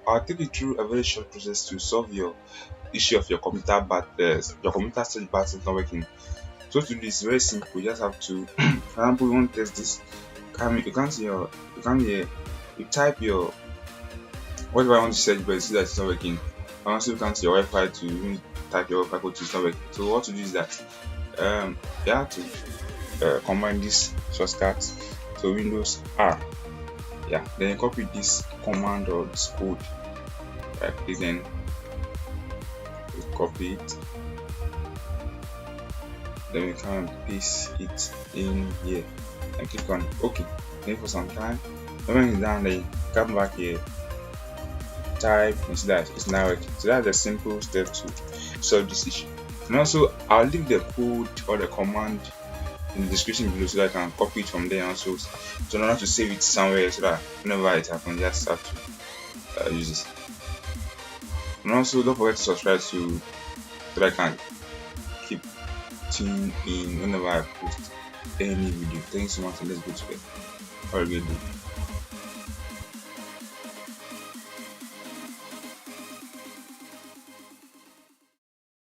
I'll take you through a very short process to solve your issue of your computer search bar is not working. So to do this very simple. You just have to, for example, you want to test this. You can't see you can't hear. You type your whatever I want to search, but you see that it's not working. And also you can't see your Wi-Fi to even type your Wi-Fi code to it's not working. So what to do is that you have to combine this shortcut. So Windows R. Yeah, then you copy this command or this code. Right, then you copy it. Then we can paste it in here and click on OK. Then for some time, when it's done, then you come back here, type, you see that it's now working. So that's a simple step to solve this issue. And also, I'll leave the code or the command in the description below so that I can copy it from there also. So not to save it somewhere so that whenever it happens, just have to use this. And also, don't forget to subscribe so that I can keep tuning in whenever I post any video. Thanks so much and let's go to bed. Have a good day.